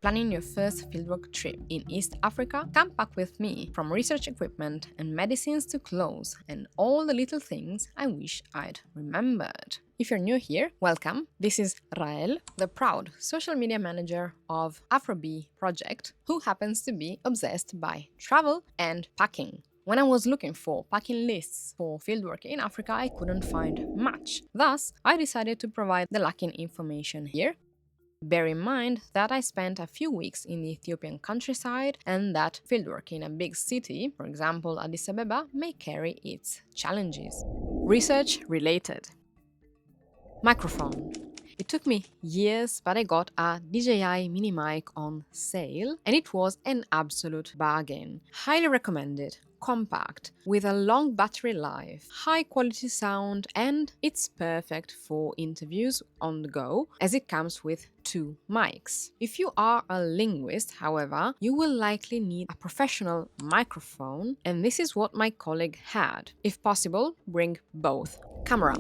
Planning your first fieldwork trip in East Africa? Come pack with me, from research equipment and medicines to clothes and all the little things I wish I'd remembered. If you're new here, welcome. This is Rael, the proud social media manager of Afrobee project, who happens to be obsessed by travel and packing. When I was looking for packing lists for fieldwork in Africa, I couldn't find much. Thus, I decided to provide the lacking information here. Bear in mind that I spent a few weeks in the Ethiopian countryside and that fieldwork in a big city, for example Addis Ababa, may carry its challenges. Research related. Microphone. It took me years, but I got a DJI mini mic on sale and it was an absolute bargain. Highly recommended. Compact, with a long battery life, high quality sound, and it's perfect for interviews on the go as it comes with 2 mics. If you are a linguist, however, you will likely need a professional microphone, and this is what my colleague had. If possible, bring both. Camera.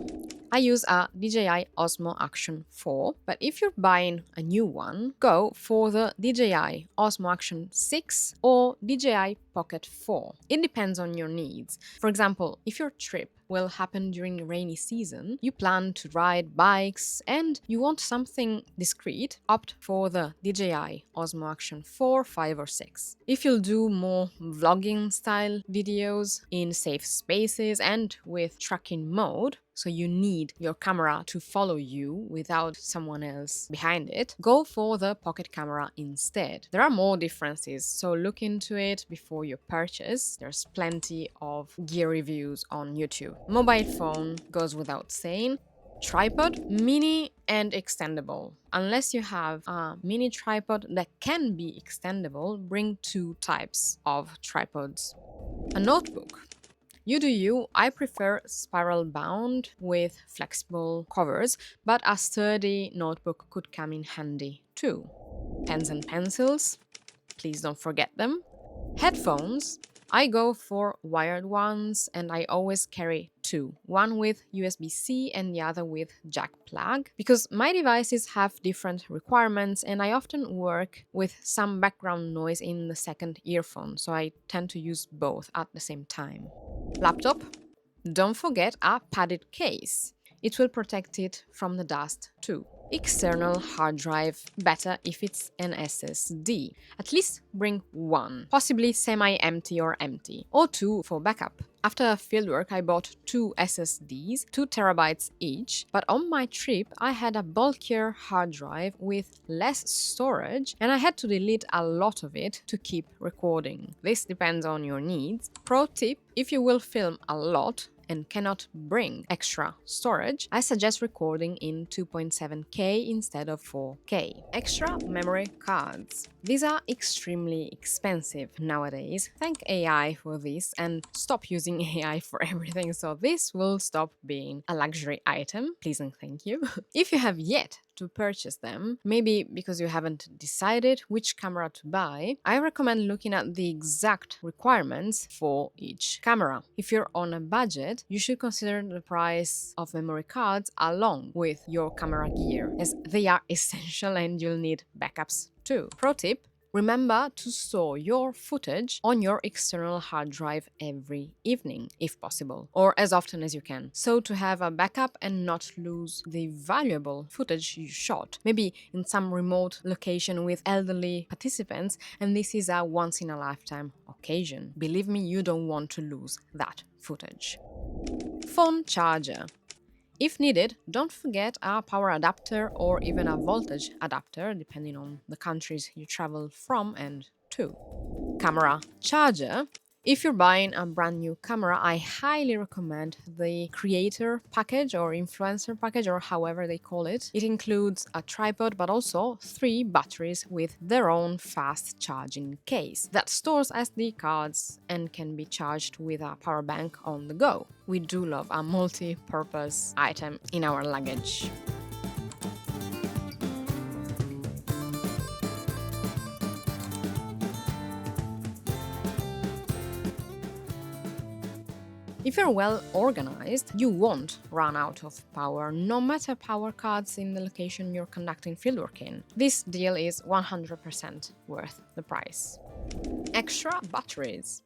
I use a DJI Osmo Action 4, but if you're buying a new one, go for the DJI Osmo Action 6 or DJI Pocket 4. It depends on your needs. For example, if your trip will happen during rainy season, you plan to ride bikes and you want something discreet, opt for the DJI Osmo Action 4, 5 or 6. If you'll do more vlogging style videos in safe spaces and with tracking mode, so you need your camera to follow you without someone else behind it, go for the pocket camera instead. There are more differences, so look into it before you purchase. There's plenty of gear reviews on YouTube. Mobile phone goes without saying. Tripod, mini and extendable. Unless you have a mini tripod that can be extendable, bring 2 types of tripods. A notebook. You do you, I prefer spiral bound with flexible covers, but a sturdy notebook could come in handy too. Pens and pencils, please don't forget them. Headphones, I go for wired ones and I always carry 2, one with USB-C and the other with jack plug, because my devices have different requirements and I often work with some background noise in the second earphone, so I tend to use both at the same time. Laptop, don't forget a padded case. It will protect it from the dust too. External hard drive, better if it's an SSD. At least bring 1, possibly semi-empty or empty, or 2 for backup. After fieldwork, I bought 2 SSDs, 2 terabytes each, but on my trip, I had a bulkier hard drive with less storage, and I had to delete a lot of it to keep recording. This depends on your needs. Pro tip, if you will film a lot, and cannot bring extra storage, I suggest recording in 2.7K instead of 4K. Extra memory cards. These are extremely expensive nowadays. Thank AI for this and stop using AI for everything, so this will stop being a luxury item. Please and thank you. If you have yet to purchase them, maybe because you haven't decided which camera to buy, I recommend looking at the exact requirements for each camera. If you're on a budget, you should consider the price of memory cards along with your camera gear, as they are essential and you'll need backups too. Pro tip, remember to store your footage on your external hard drive every evening, if possible, or as often as you can, so to have a backup and not lose the valuable footage you shot, maybe in some remote location with elderly participants, and this is a once-in-a-lifetime occasion. Believe me, you don't want to lose that footage. Phone charger. If needed, don't forget a power adapter or even a voltage adapter, depending on the countries you travel from and to. Camera charger. If you're buying a brand new camera, I highly recommend the creator package or influencer package, or however they call it. It includes a tripod but also 3 batteries with their own fast charging case that stores SD cards and can be charged with a power bank on the go. We do love a multi-purpose item in our luggage. If you're well organized, you won't run out of power, no matter power cuts in the location you're conducting fieldwork in. This deal is 100% worth the price. Extra batteries.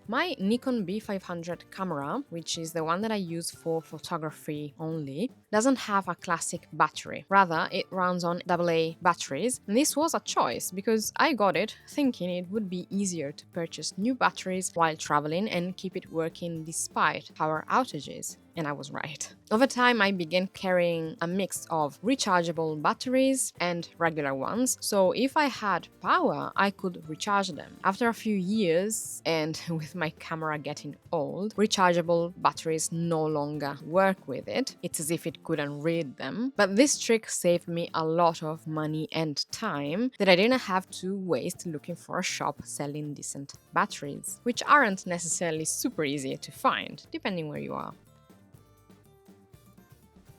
My Nikon B500 camera, which is the one that I use for photography only, doesn't have a classic battery. Rather, it runs on AA batteries. And this was a choice because I got it thinking it would be easier to purchase new batteries while traveling and keep it working despite power outages. And I was right. Over time, I began carrying a mix of rechargeable batteries and regular ones, so if I had power, I could recharge them. After a few years, and with my camera getting old, rechargeable batteries no longer work with it. It's as if it couldn't read them. But this trick saved me a lot of money and time that I didn't have to waste looking for a shop selling decent batteries, which aren't necessarily super easy to find, depending where you are.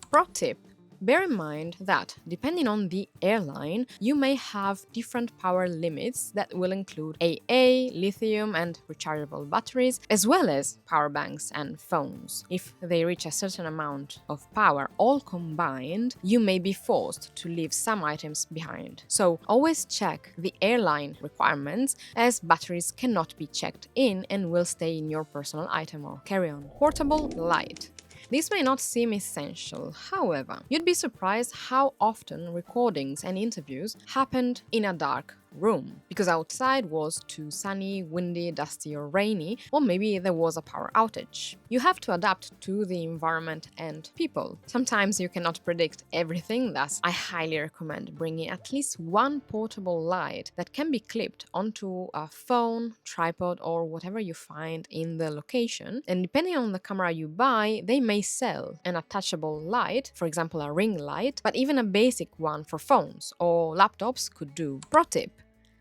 Pro tip. Bear in mind that, depending on the airline, you may have different power limits that will include AA, lithium and rechargeable batteries, as well as power banks and phones. If they reach a certain amount of power all combined, you may be forced to leave some items behind. So always check the airline requirements, as batteries cannot be checked in and will stay in your personal item or carry-on. Portable light. This may not seem essential, however, you'd be surprised how often recordings and interviews happened in a dark room, because outside was too sunny, windy, dusty or rainy, or maybe there was a power outage. You have to adapt to the environment and people. Sometimes you cannot predict everything, thus I highly recommend bringing at least one portable light that can be clipped onto a phone, tripod or whatever you find in the location, and depending on the camera you buy, they may sell an attachable light, for example a ring light, but even a basic one for phones or laptops could do. Pro tip.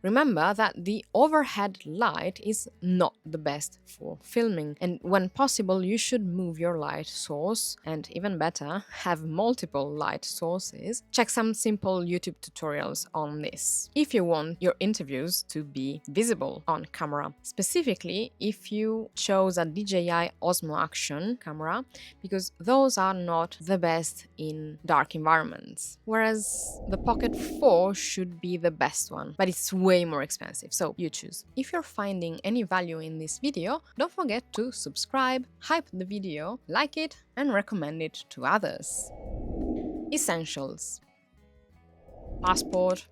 Remember that the overhead light is not the best for filming, and when possible you should move your light source, and even better, have multiple light sources. Check some simple YouTube tutorials on this if you want your interviews to be visible on camera. Specifically if you chose a DJI Osmo Action camera, because those are not the best in dark environments, whereas the Pocket 4 should be the best one, but it's way more expensive, so you choose. If you're finding any value in this video, don't forget to subscribe, hype the video, like it, and recommend it to others. Essentials: passport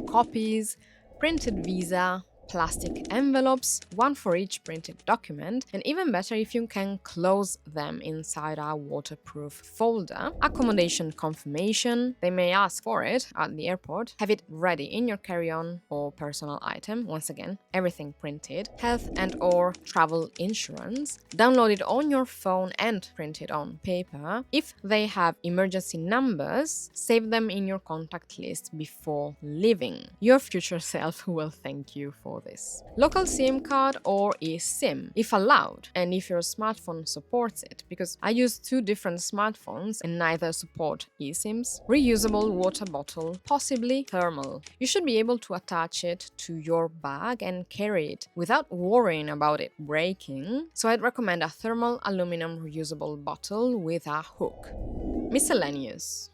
copies, printed visa, plastic envelopes, one for each printed document, and even better if you can close them inside a waterproof folder. Accommodation confirmation, they may ask for it at the airport. Have it ready in your carry-on or personal item, once again, everything printed. Health and or travel insurance, download it on your phone and print it on paper. If they have emergency numbers, save them in your contact list before leaving. Your future self will thank you for this. Local SIM card or eSIM, if allowed, and if your smartphone supports it, because I use two different smartphones and neither support eSIMs. Reusable water bottle, possibly thermal. You should be able to attach it to your bag and carry it without worrying about it breaking, so I'd recommend a thermal aluminum reusable bottle with a hook. Miscellaneous.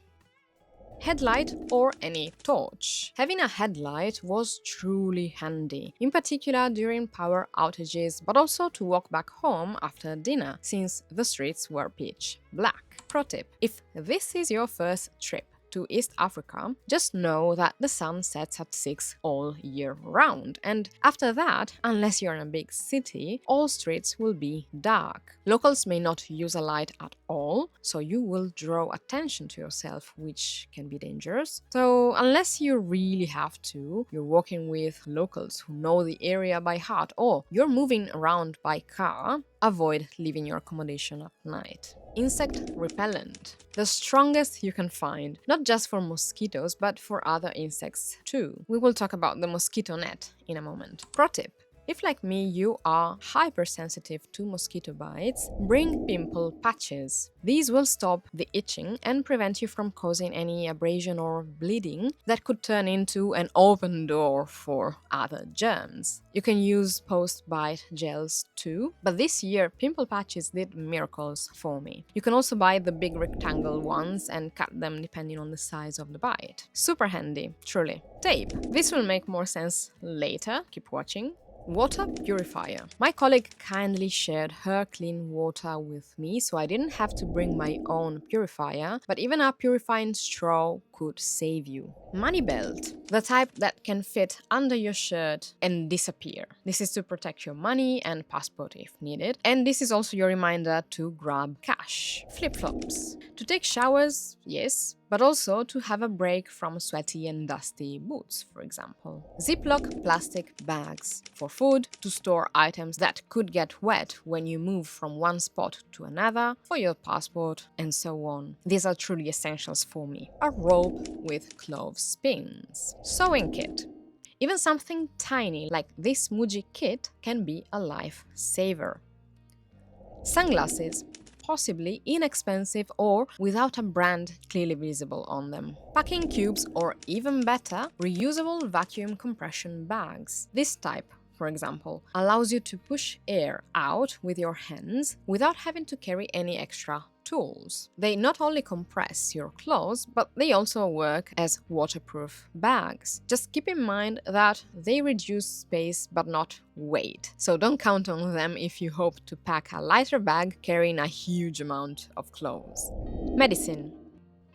Headlight or any torch. Having a headlight was truly handy, in particular during power outages, but also to walk back home after dinner, since the streets were pitch black. Pro tip: if this is your first trip to East Africa, just know that the sun sets at 6 all year round, and after that, unless you're in a big city, all streets will be dark. Locals may not use a light at all, so you will draw attention to yourself, which can be dangerous. So unless you really have to, you're walking with locals who know the area by heart, or you're moving around by car, avoid leaving your accommodation at night. Insect repellent. The strongest you can find, not just for mosquitoes, but for other insects too. We will talk about the mosquito net in a moment. Pro tip: If, like me, you are hypersensitive to mosquito bites, bring pimple patches. These will stop the itching and prevent you from causing any abrasion or bleeding that could turn into an open door for other germs. You can use post-bite gels too, but this year pimple patches did miracles for me. You can also buy the big rectangle ones and cut them depending on the size of the bite. Super handy, truly. Tape. This will make more sense later. Keep watching. Water purifier. My colleague kindly shared her clean water with me, so I didn't have to bring my own purifier, but even a purifying straw could save you. Money belt. The type that can fit under your shirt and disappear. This is to protect your money and passport if needed, and this is also your reminder to grab cash. Flip-flops. To take showers, yes, but also to have a break from sweaty and dusty boots, for example. Ziploc plastic bags for food, to store items that could get wet when you move from one spot to another, for your passport, and so on. These are truly essentials for me. A rope with clothes pins. Sewing kit. Even something tiny like this Muji kit can be a lifesaver. Sunglasses. Possibly inexpensive or without a brand clearly visible on them. Packing cubes or even better, reusable vacuum compression bags. This type, for example, allows you to push air out with your hands without having to carry any extra tools. They not only compress your clothes, but they also work as waterproof bags. Just keep in mind that they reduce space but not weight. So don't count on them if you hope to pack a lighter bag carrying a huge amount of clothes. Medicine.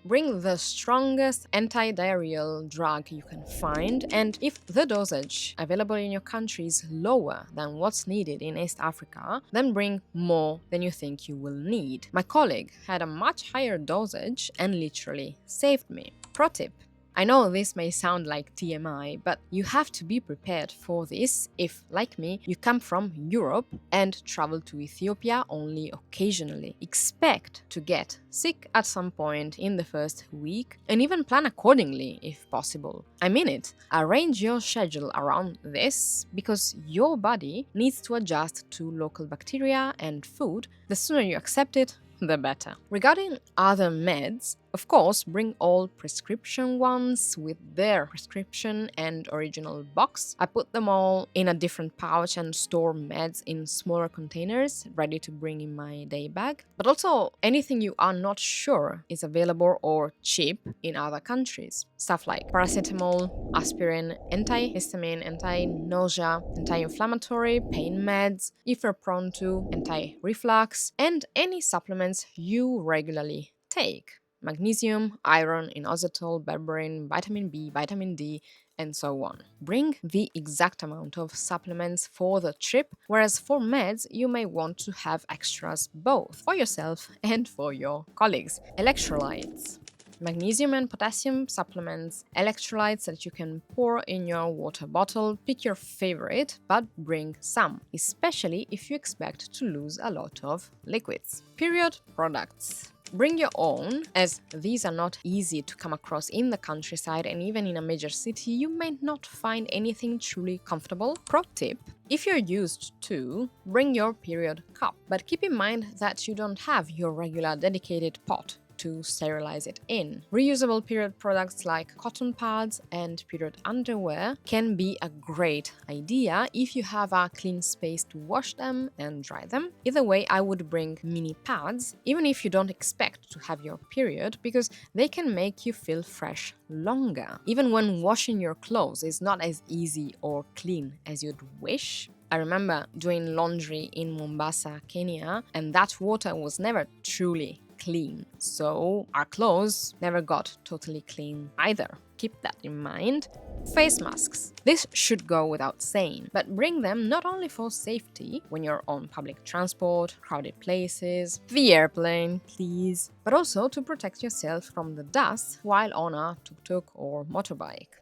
Bring the strongest anti-diarrheal drug you can find, and if the dosage available in your country is lower than what's needed in East Africa, then bring more than you think you will need. My colleague had a much higher dosage and literally saved me. Pro tip. I know this may sound like TMI, but you have to be prepared for this if, like me, you come from Europe and travel to Ethiopia only occasionally. Expect to get sick at some point in the first week and even plan accordingly if possible. I mean it. Arrange your schedule around this because your body needs to adjust to local bacteria and food. The sooner you accept it, the better. Regarding other meds, of course, bring all prescription ones with their prescription and original box. I put them all in a different pouch and store meds in smaller containers, ready to bring in my day bag. But also, anything you are not sure is available or cheap in other countries. Stuff like paracetamol, aspirin, antihistamine, anti-nausea, anti-inflammatory, pain meds, if you're prone to anti-reflux, and any supplements you regularly take. Magnesium, iron, inositol, berberine, vitamin B, vitamin D, and so on. Bring the exact amount of supplements for the trip, whereas for meds, you may want to have extras both for yourself and for your colleagues. Electrolytes. Magnesium and potassium supplements, electrolytes that you can pour in your water bottle. Pick your favorite, but bring some, especially if you expect to lose a lot of liquids. Period products. Bring your own, as these are not easy to come across in the countryside, and even in a major city you may not find anything truly comfortable. Pro tip: if you're used to, bring your period cup, but keep in mind that you don't have your regular dedicated pot to sterilize it in. Reusable period products like cotton pads and period underwear can be a great idea if you have a clean space to wash them and dry them. Either way, I would bring mini pads, even if you don't expect to have your period, because they can make you feel fresh longer. Even when washing your clothes is not as easy or clean as you'd wish. I remember doing laundry in Mombasa, Kenya, and that water was never truly clean, so our clothes never got totally clean either. Keep that in mind. Face masks. This should go without saying, but bring them not only for safety when you're on public transport, crowded places, the airplane, please, but also to protect yourself from the dust while on a tuk-tuk or motorbike.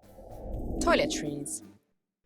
Toiletries.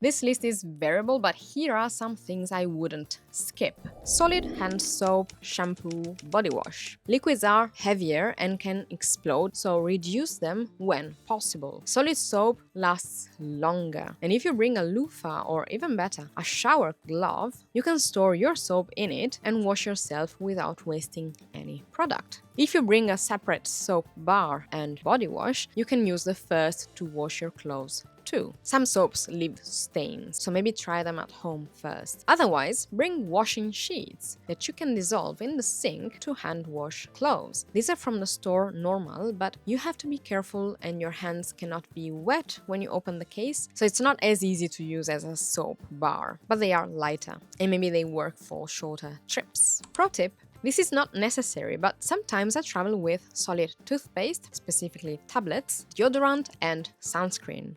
This list is variable, but here are some things I wouldn't skip. Solid hand soap, shampoo, body wash. Liquids are heavier and can explode, so reduce them when possible. Solid soap lasts longer, and if you bring a loofah or even better, a shower glove, you can store your soap in it and wash yourself without wasting any product. If you bring a separate soap bar and body wash, you can use the first to wash your clothes too. Some soaps leave stains, so maybe try them at home first. Otherwise, bring washing sheets that you can dissolve in the sink to hand wash clothes. These are from the store normal, but you have to be careful and your hands cannot be wet when you open the case, so it's not as easy to use as a soap bar, but they are lighter and maybe they work for shorter trips. Pro tip: this is not necessary, but sometimes I travel with solid toothpaste, specifically tablets, deodorant, and sunscreen.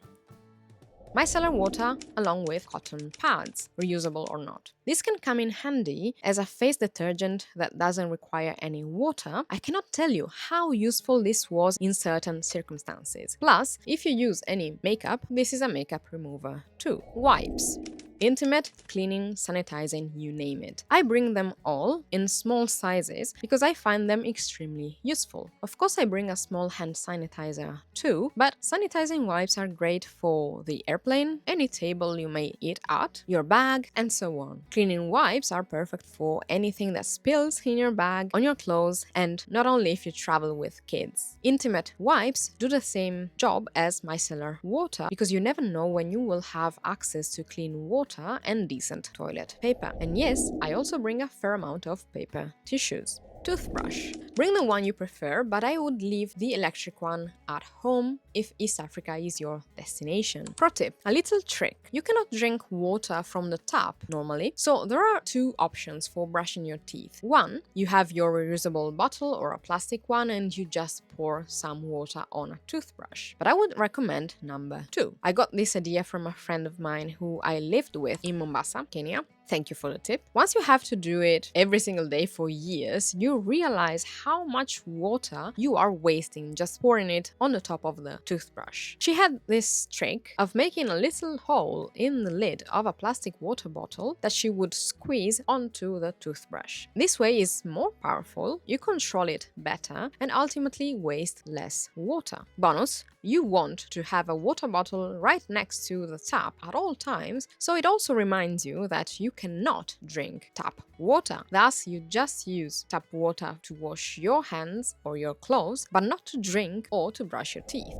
Micellar water along with cotton pads, reusable or not. This can come in handy as a face detergent that doesn't require any water. I cannot tell you how useful this was in certain circumstances. Plus, if you use any makeup, this is a makeup remover too. Wipes. Intimate, cleaning, sanitizing, you name it. I bring them all in small sizes because I find them extremely useful. Of course, I bring a small hand sanitizer too, but sanitizing wipes are great for the airplane, any table you may eat at, your bag, and so on. Cleaning wipes are perfect for anything that spills in your bag, on your clothes, and not only if you travel with kids. Intimate wipes do the same job as micellar water because you never know when you will have access to clean water and decent toilet paper. And yes, I also bring a fair amount of paper tissues. Toothbrush. Bring the one you prefer, but I would leave the electric one at home if East Africa is your destination. Pro tip: a little trick. You cannot drink water from the tap normally, so there are two options for brushing your teeth. One, you have your reusable bottle or a plastic one and you just pour some water on a toothbrush. But I would recommend number two. I got this idea from a friend of mine who I lived with in Mombasa, Kenya. Thank you for the tip. Once you have to do it every single day for years, you realize how much water you are wasting just pouring it on the top of the toothbrush. She had this trick of making a little hole in the lid of a plastic water bottle that she would squeeze onto the toothbrush. This way is more powerful, you control it better, and ultimately waste less water. Bonus: you want to have a water bottle right next to the tap at all times, so it also reminds you that you cannot drink tap water. Thus, you just use tap water to wash your hands or your clothes, but not to drink or to brush your teeth.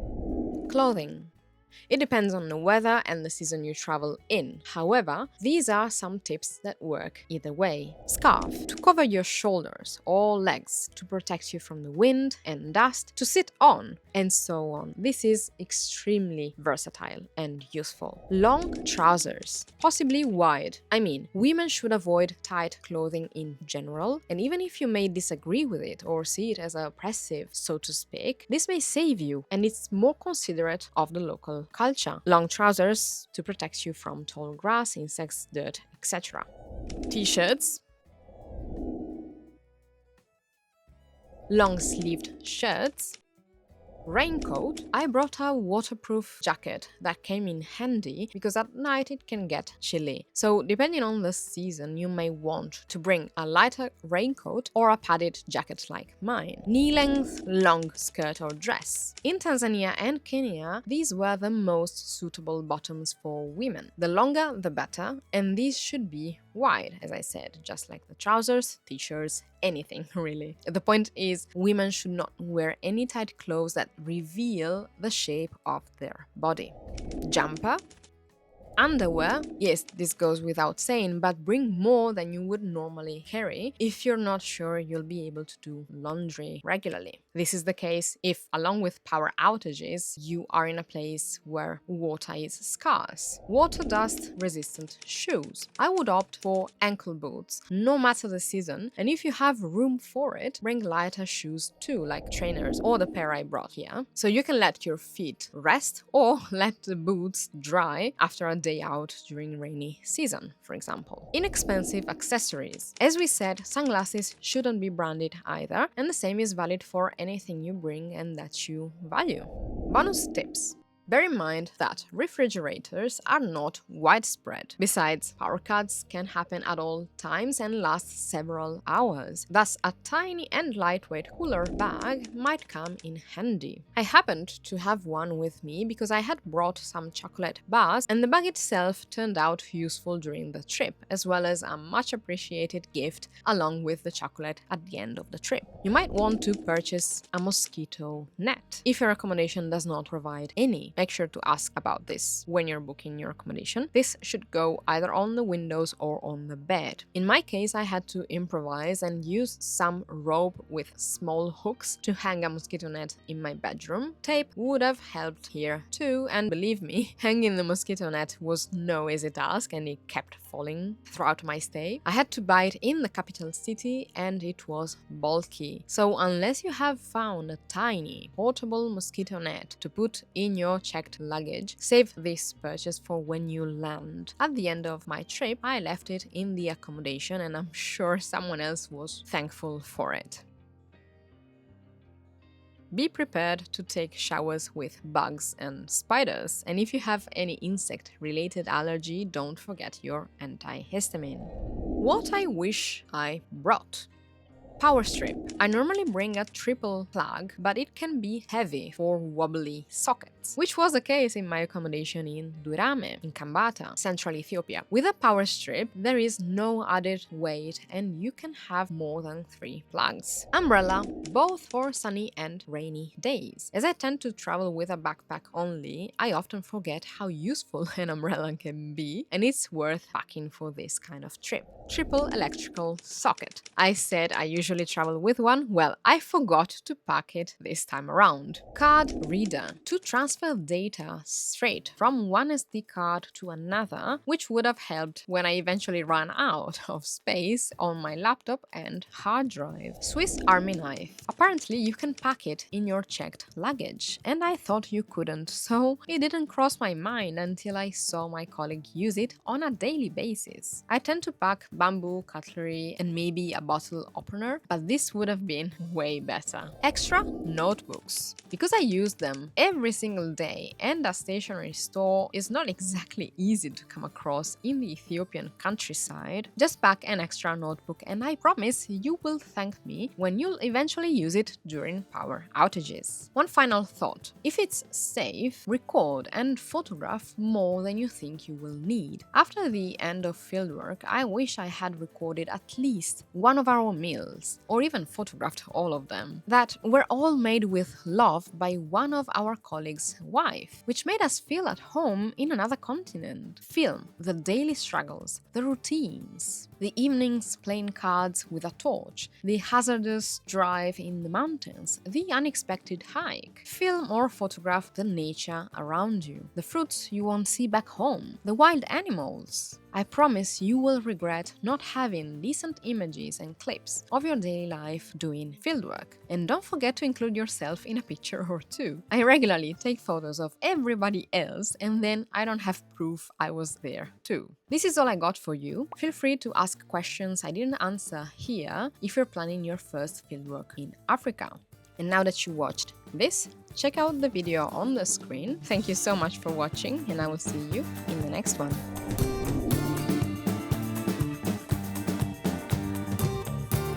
Clothing. It depends on the weather and the season you travel in. However, these are some tips that work either way. Scarf to cover your shoulders or legs to protect you from the wind and dust, to sit on, and so on. This is extremely versatile and useful. Long trousers, possibly wide. I mean, women should avoid tight clothing in general, and even if you may disagree with it or see it as oppressive, so to speak, this may save you, and it's more considerate of the local culture. Long trousers to protect you from tall grass, insects, dirt, etc. T-shirts, long-sleeved shirts, raincoat. I brought a waterproof jacket that came in handy because at night it can get chilly. So depending on the season, you may want to bring a lighter raincoat or a padded jacket like mine. Knee-length long skirt or dress. In Tanzania and Kenya, these were the most suitable bottoms for women. The longer the better, and these should be wide, as I said, just like the trousers, t-shirts, anything really. The point is, women should not wear any tight clothes that reveal the shape of their body. Jumper. Underwear, yes, this goes without saying, but bring more than you would normally carry if you're not sure you'll be able to do laundry regularly. This is the case if, along with power outages, you are in a place where water is scarce. Water dust resistant shoes. I would opt for ankle boots, no matter the season, and if you have room for it, bring lighter shoes too, like trainers or the pair I brought here, so you can let your feet rest or let the boots dry after a day out during rainy season, for example. Inexpensive accessories. As we said, sunglasses shouldn't be branded either, and the same is valid for anything you bring and that you value. Bonus tips. Bear in mind that refrigerators are not widespread. Besides, power cuts can happen at all times and last several hours. Thus, a tiny and lightweight cooler bag might come in handy. I happened to have one with me because I had brought some chocolate bars, and the bag itself turned out useful during the trip, as well as a much appreciated gift along with the chocolate at the end of the trip. You might want to purchase a mosquito net if your accommodation does not provide any. Make sure to ask about this when you're booking your accommodation. This should go either on the windows or on the bed. In my case, I had to improvise and use some rope with small hooks to hang a mosquito net in my bedroom. Tape would have helped here too, and believe me, hanging the mosquito net was no easy task and it kept falling throughout my stay. I had to buy it in the capital city and it was bulky. So unless you have found a tiny portable mosquito net to put in your checked luggage, save this purchase for when you land. At the end of my trip, I left it in the accommodation and I'm sure someone else was thankful for it. Be prepared to take showers with bugs and spiders, and if you have any insect-related allergy, don't forget your antihistamine. What I wish I brought. Power strip. I normally bring a triple plug, but it can be heavy for wobbly sockets, which was the case in my accommodation in Durame, in Kambata, central Ethiopia. With a power strip, there is no added weight and you can have more than 3 plugs. Umbrella, both for sunny and rainy days. As I tend to travel with a backpack only, I often forget how useful an umbrella can be, and it's worth packing for this kind of trip. Triple electrical socket. I said I usually travel with one. Well, I forgot to pack it this time around. Card reader. To transfer data straight from one SD card to another, which would have helped when I eventually ran out of space on my laptop and hard drive. Swiss Army knife. Apparently, you can pack it in your checked luggage, and I thought you couldn't, so it didn't cross my mind until I saw my colleague use it on a daily basis. I tend to pack bamboo cutlery and maybe a bottle opener, but this would have been way better. Extra notebooks. Because I use them every single day and a stationery store is not exactly easy to come across in the Ethiopian countryside, just pack an extra notebook and I promise you will thank me when you'll eventually use it during power outages. One final thought. If it's safe, record and photograph more than you think you will need. After the end of fieldwork, I wish I had recorded at least one of our meals, or even photographed all of them, that were all made with love by one of our colleagues' wife, which made us feel at home in another continent. Film the daily struggles, the routines, the evenings playing cards with a torch, the hazardous drive in the mountains, the unexpected hike. Film or photograph the nature around you, the fruits you won't see back home, the wild animals. I promise you will regret not having decent images and clips of your daily life doing fieldwork. And don't forget to include yourself in a picture or two. I regularly take photos of everybody else and then I don't have proof I was there too. This is all I got for you. Feel free to ask questions I didn't answer here if you're planning your first fieldwork in Africa. And now that you watched this, check out the video on the screen. Thank you so much for watching and I will see you in the next one.